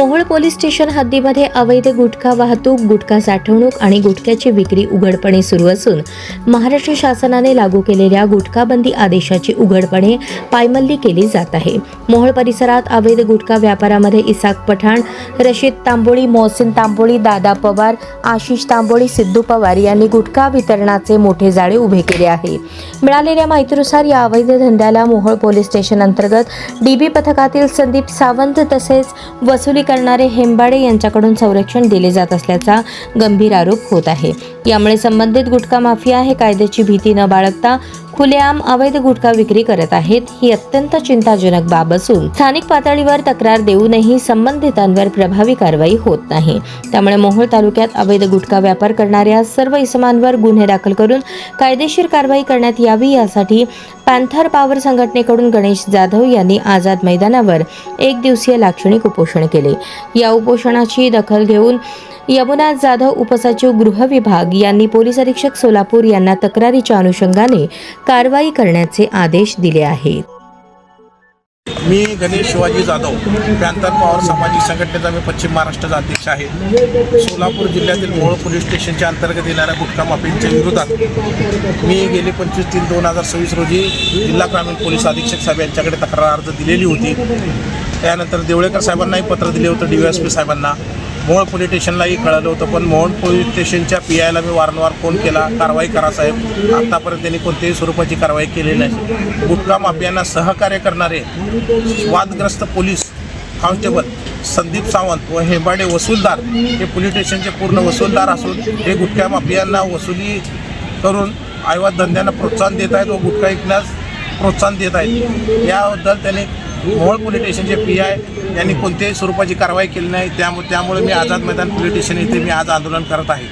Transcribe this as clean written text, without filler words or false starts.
Mohol police station हद्दीमध्ये अवैध गुटखा वाहतूक, गुटखा साठवणूक आणि गुटख्याची विक्री उघडपणे सुरू असून महाराष्ट्र शासनाने लागू केलेल्या गुटखाबंदी आदेशाची उघडपणे पायमल्ली केली जात आहे। मोहोळ परिसरात अवैध गुटखा व्यापारामध्ये इसाक पठाण, रशीद तांबोळी, मोहसिन तांबोळी, दादा पवार, आशिष तांबोळी, सिद्धू पवार यांनी गुटखा वितरणाचे मोठे जाळे उभे केले आहे। मिळालेल्या माहितीनुसार या अवैध धंद्याला मोहोळ पोलीस स्टेशन अंतर्गत डीबी पथकातील संदीप सावंत तसेच वसुली करणारे हेंबाडे यांच्याकडून संरक्षण दिले जात असल्याचा गंभीर आरोप होत आहे। यामुळे संबंधित गुटखा माफिया हे कायद्याची भीती न बाळगता खुलेआम अवैध गुटखा विक्री करत आहेत। ही अत्यंत चिंताजनक बाब असून स्थानिक पातळीवर तक्रार देऊनही संबंधितांवर प्रभावी कारवाई होत नाही। त्यामुळे मोहोळ तालुक्यात अवैध गुटखा व्यापार करणाऱ्या सर्व इसमांवर गुन्हे दाखल करून कायदेशीर कारवाई करण्यात यावी, यासाठी पॅन्थर पॉवर संघटनेकडून गणेश जाधव यांनी आझाद मैदानावर एक दिवसीय लाक्षणिक उपोषण केले। या उपोषणाची दखल घेऊन यमुना जाधव, उपसचिव गृह विभाग यांनी पोलीस अधीक्षक सोलापूर यांना तक्रारीच्या अनुषंगाने कारवाई करण्याचे आदेश दिले आहेत। मी गणेश शिवाजी जाधव, पॅन्थर पॉवर सामाजिक संघटनेचा मी पश्चिम महाराष्ट्राचा अध्यक्ष आहे। सोलापूर जिल्ह्यातील मोहोळ पोलीस स्टेशनच्या अंतर्गत येणाऱ्या गुटखा माफियांच्या विरोधात मी गेले 25/3/2026 रोजी जिल्हा ग्रामीण पोलीस अधीक्षक साहेब यांच्याकडे तक्रार अर्ज दिलेली होती। त्यानंतर देवळेकर साहेबांनाही पत्र दिले होतं, DYSP साहेबांना, मोहोळ पोलीस स्टेशनलाही कळलं होतं, पण मोहोळ पोलीस स्टेशनच्या PIला मी वारंवार फोन केला, कारवाई करा साहेब। आतापर्यंत त्यांनी कोणत्याही स्वरूपाची कारवाई केलेली नाही। गुटखा माफियांना सहकार्य करणारे वादग्रस्त पोलीस कॉन्स्टेबल संदीप सावंत व हेंबाडे वसूलदार हे पोलीस स्टेशनचे पूर्ण वसूलदार असून हे गुटखा माफियांना वसुली करून अवैध धंद्यांना प्रोत्साहन देत आहेत व गुटखा विकण्यास प्रोत्साहन देत आहेत। याबद्दल त्यांनी मोहोळ पोलीस स्टेशनचे PI यांनी कोणत्याही स्वरूपाची कारवाई केली नाही। त्यामुळे मी आझाद मैदान पोलीस स्टेशन येथे मी आज आंदोलन करत आहे।